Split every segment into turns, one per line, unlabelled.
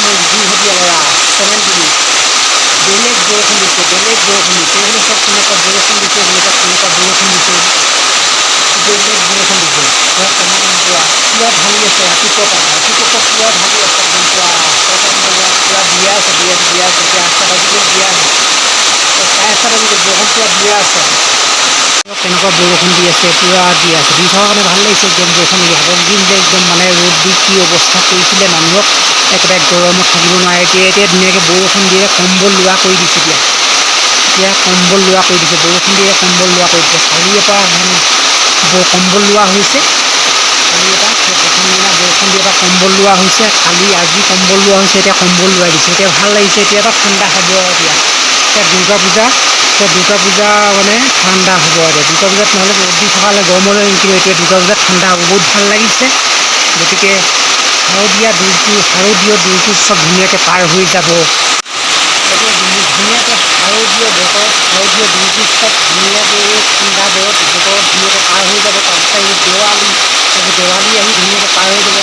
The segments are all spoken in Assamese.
মই বিহুতীয়া ল'ৰা চেনেল টিভি বেলেগ বৰষুণ দিছে এইখিনি চব কেনেকুৱা বৰষুণ দিছে কেনেকুৱা বৰষুণ দিছে বেলেগ বৰষুণ দিছে পুৰা ঢালি আছে ৰাতিপুৱা পুৰা ঢালি আছে একদম পুৰা বিয়া আছে এতিয়া 8টা বাজিলে বিয়া আছে 8টা বাজিলে বৰষুণ পুৰা বিয়া আছে কেনেকুৱা বৰষুণ দি আছে পুৰা দি আছে দি থকাৰ কাৰণে ভাল লাগিছে একদম বৰষুণ দি আগৰ দিন যে একদম মানে ৰ'দ দি কি অৱস্থা কৰিছিলে মানুহক একেবাৰে গৰমত থাকিব নোৱাৰে এতিয়া ধুনীয়াকৈ বৰষুণ দিয়ে কম্বল লোৱা কৰি দিছে এতিয়া কম্বল লোৱা কৰি দিছে বৰষুণ দিয়ে কম্বল লোৱা কৰি দিছে কালিৰ পৰা কম্বল লোৱা হৈছে কালিৰ পৰা প্ৰথম দিনা বৰষুণ দিয়ে এটা কম্বল লোৱা হৈছে কালি আজি কম্বল লোৱা হৈছে এতিয়া কম্বল লোৱাই দিছে এতিয়া ভাল লাগিছে এতিয়া এটা ঠাণ্ডা হ'ব এতিয়া দুৰ্গা পূজা মানে ঠাণ্ডা হ'ব এতিয়া দুৰ্গা পূজাত নহ'লে ৰ'দ দি থকা হ'লে গৰমলৈ কিন্তু এতিয়া দুৰ্গা পূজাত ঠাণ্ডা হ'ব বহুত ভাল লাগিছে গতিকে শাৰদীয় দৌলটো চব ধুনীয়াকৈ পাৰ হৈ যাব ধুনীয়াকৈ শাৰদীয় দৌলটো চব ধুনীয়াকৈ ঠাণ্ডা বতৰত ধুনীয়াকৈ পাৰ হৈ যাব তাৰপিছত দেৱালী আহি ধুনীয়াকৈ পাৰ হৈ যাব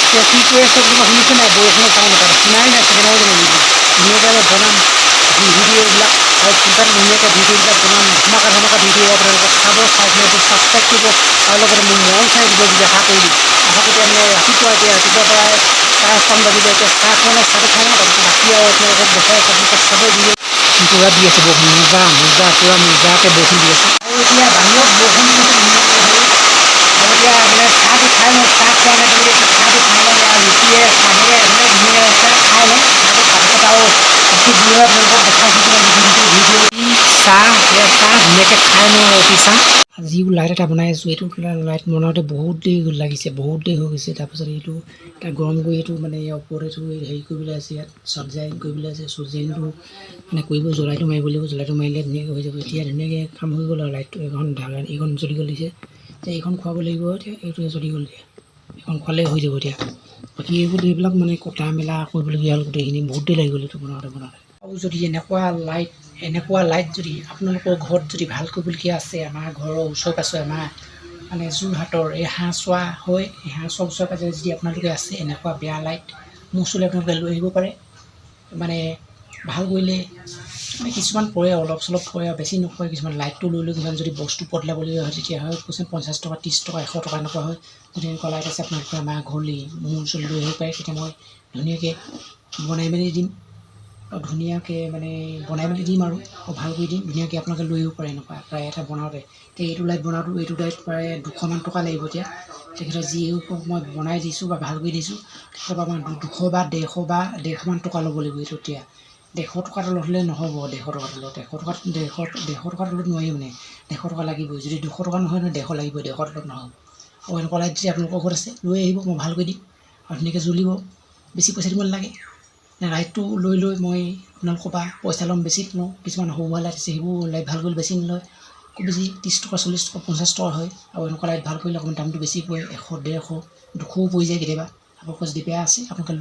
এতিয়া কি কৰি আছে বুলি শুনিছে নাই বৰষুণৰ কাৰণে শুনাই নাই চাগে ধুনীয়াকৈ বনাম ভিডিঅ'বিলাক আৰু চিন্তাত ধুনীয়াকৈ ভিডিঅ'বিলাক বনাম ধমাকা ভিডিঅ' আপোনালোকে চাব চাই ছাবস্ক্ৰাইব কৰিব আৰু লগতে মোৰ মৰম চাই দিব বুলি আশা কৰিলোঁ মানে ৰাতিপুৱা প্ৰায় 5টা বাজিলে এতিয়া চাহ খাওঁ চাহটো খাওঁ তাৰপিছত বাকী আৰু আপোনালোকক দেখাই আপোনালোকে চাব ভিডিঅ' পূৰা দি আছে বৰষুণ পূৰা মজাকৈ বৰষুণ দি আছে আৰু এতিয়া বাহিৰত বৰষুণ দি আছে আৰু এতিয়া মানে চাহটো খাই লওঁ চাহ খোৱা নাই বুলি চাহটো খাই লওঁ আৰু ৰুটিয়ে চাহেৰে ধুনীয়াকৈ খাই লওঁ তাৰপিছত আৰু বাকী যি হয় আপোনালোকক দেখাইছোঁ ভিডিঅ' চাহ ধুনীয়াকৈ খাই লওঁ ৰুটি চাহ যিবোৰ লাইট এটা বনাই আছোঁ এইটো লাইট বনাওঁতে বহুত দেৰি লাগিছে বহুত দেৰি হৈ গৈছে তাৰপিছত এইটো এটা গৰম কৰি এইটো মানে ইয়াৰ ওপৰত এইটো হেৰি কৰিবলৈ আছে ইয়াত চবজাইন কৰিবলৈ আছে চবজাইনটো মানে কৰিব জ্বলাইটো মাৰিব লাগিব জ্বলাইটো মাৰিলে ধুনীয়াকৈ হৈ যাব এতিয়া ধুনীয়াকৈ কাম হৈ গ'ল আৰু লাইটটো এইখন জ্বলি গ'ল দিছে এতিয়া এইখন খুৱাব লাগিব এতিয়া এইটোৱে জ্বলি গ'ল এতিয়া এইখন খোৱালে হৈ যাব এতিয়া বাকী এইবিলাক মানে কটা মেলা কৰিবলগীয়া হ'ল গোটেইখিনি বহুত দেৰি লাগি গ'ল এইটো বনাওঁতে আৰু যদি এনেকুৱা লাইট যদি আপোনালোকৰ ঘৰত যদি ভাল কৰিবলগীয়া আছে আমাৰ ঘৰৰ ওচৰে পাছৰে আমাৰ মানে যোৰহাটৰ এই হাঁহচোৱা হয় এই হাঁহচোৱা ওচৰে পাজৰে যদি আপোনালোকে আছে এনেকুৱা বেয়া লাইট মোৰ ওচৰলৈ আপোনালোকে লৈ আহিব পাৰে মানে ভাল কৰিলে মানে কিছুমান পৰে অলপ চলপ পৰে আৰু বেছি নপৰে কিছুমান লাইটটো লৈ কিছুমান যদি বস্তু বদলাবলগীয়া হয় তেতিয়া হয় কৈছে 50 টকা 30 টকা 100 টকা এনেকুৱা হয় যদি এনেকুৱা লাইট আছে আপোনালোকে আমাৰ ঘৰলৈ মোৰ ওচৰলৈ লৈ আহিব পাৰে তেতিয়া মই ধুনীয়াকৈ বনাই মেলি দিম আৰু আৰু ভাল কৰি দিম ধুনীয়াকৈ আপোনালোকে লৈ আহিব পাৰে এনেকুৱা প্ৰায় এটা বনাওঁতে এতিয়া এইটো লাইট প্ৰায় 200মান টকা লাগিব এতিয়া তেখেতৰ যি মই বনাই দিছোঁ বা ভাল কৰি দিছোঁ তেখেতৰ পৰা মই 200 বা 150মান টকা ল'ব লাগিব এইটো এতিয়া 150 টকা তলত হ'লে নহ'ব 150 টকা তলত 150 টকা তলত নোৱাৰি মানে 150 টকা লাগিবই যদি 200 টকা নহয় 150 লাগিবই 150 তলত নহ'ব আৰু এনেকুৱা লাইট যদি আপোনালোকৰ ঘৰত আছে লৈ আহিব মই ভাল কৰি দিম আৰু ধুনীয়াকৈ জ্বলিব বেছি পইচা দিব নালাগে লাইটটো লৈ মই আপোনালোকৰ পৰা পইচা ল'ম বেছি লওঁ কিছুমান সৰু লাইট আছে সেইবোৰ লাইট ভাল কৰিলে বেছি নলয় খুব বেছি 30 টকা 40 টকা 50 টকা হয় আৰু এনেকুৱা লাইট ভাল কৰিলে অকণমান দামটো বেছি পৰে 100 150 200ও পৰি যায় কেতিয়াবা আপোনালোকৰ যদি বেয়া আছে আপোনালোকে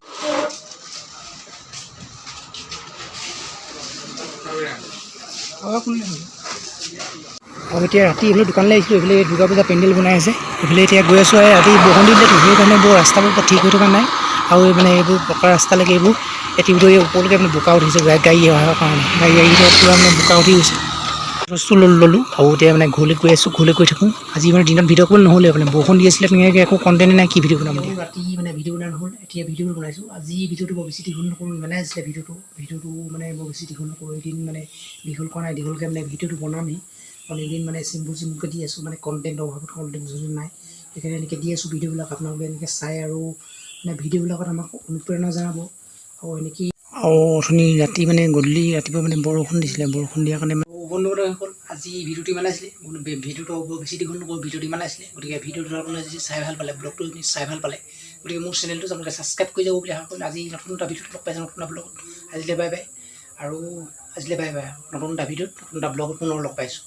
আৰু এতিয়া ৰাতি এইফালে দোকানলৈ আহিছিলোঁ এইফালে দুৰ্গা পূজা পেণ্ডেল বনাই আছে এইফালে এতিয়া গৈ আছোঁ ৰাতি বৰষুণ দিলে সেইকাৰণে বৰ ৰাস্তাবোৰ ঠিক হৈ থকা নাই আৰু মানে এইবোৰ পকা ৰাস্তালৈকে এইবোৰ এটিভিটো ওপৰলৈকে মানে বোকা উঠিছে গাড়ী অহাৰ কাৰণে গাড়ী পূৰা মানে বোকা উঠি গৈছে বস্তু ল'লোঁ আৰু এতিয়া মানে ঘৰলৈ গৈ থাকোঁ আজি মানে দিনত ভিডিঅ' কৰিব নহ'লে মানে বৰষুণ দি আছিলে তেনেকৈ একো কণ্টেণ্ট নাই কি ভিডিঅ' বনাম ৰাতি মানে ভিডিঅ' বনোৱা নহ'ল এতিয়া ভিডিঅ' বনাইছোঁ আজি ভিডিঅ'টো বৰ বেছি দীঘল নকৰোঁ ইমানে আছিলে ভিডিঅ'টো মানে বৰ বেছি দীঘল নকৰোঁ এদিন মানে দীঘল কৰা নাই দীঘলকৈ মানে ভিডিঅ'টো বনামেই আৰু এদিন মানে চিম্পুলকৈ দি আছোঁ মানে কণ্টেণ্টৰ অভাৱত কণ্টেণ্ট নাই সেইকাৰণে এনেকৈ দি আছোঁ ভিডিঅ'বিলাক আপোনালোকে এনেকৈ চাই আৰু মানে ভিডিঅ'বিলাকত আমাক অনুপ্ৰেৰণা জনাব আৰু এনেকৈ আৰু অথনি ৰাতি মানে গধূলি ৰাতিপুৱা মানে বৰষুণ দিছিলে বৰষুণ দিয়াৰ কাৰণে বন্ধুবান্ধৱ হৈ গ'ল আজি ভিডিঅ'টো ইমান আছিলে ভিডিঅ'টো বেছি দীঘল নকৰোঁ ভিডিঅ'টো ইমান আছিলে গতিকে ভিডিঅ'টো আপোনালোকে যদি চাই ভাল পালে ব্লগটো যদি চাই ভাল পালে গতিকে মোৰ চেনেলটো আপোনালোকে ছাবস্ক্ৰাইব কৰি যাব বুলি আশা কৰিলোঁ আজি নতুন এটা ভিডিঅ'ত লগ পাইছোঁ নতুন এটা ব্লগত আজিলৈ বাই বাই নতুন এটা ভিডিঅ'ত নতুন এটা ব্লগত পুনৰ লগ পাইছোঁ